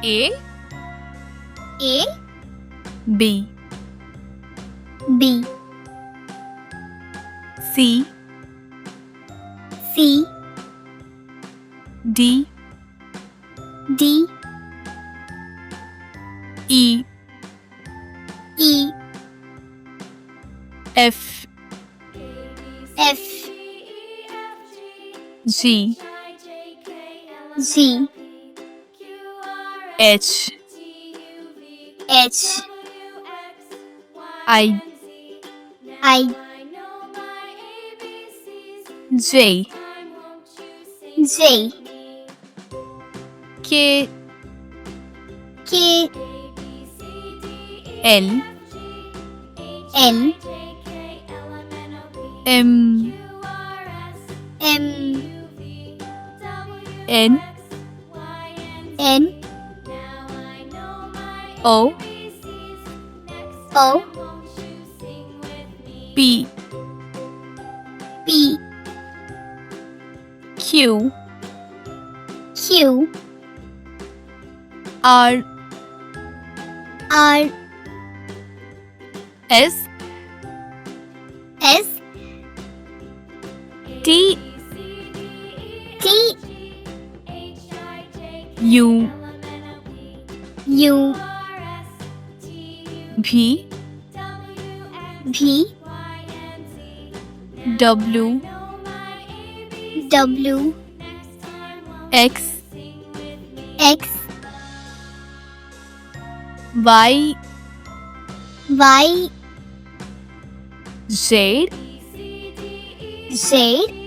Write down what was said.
A A B B C C D D E E F F G G H H I I J J K K L L M M N N O O P P Q Q R R S S T T U U V V W W X X Y Y Z Z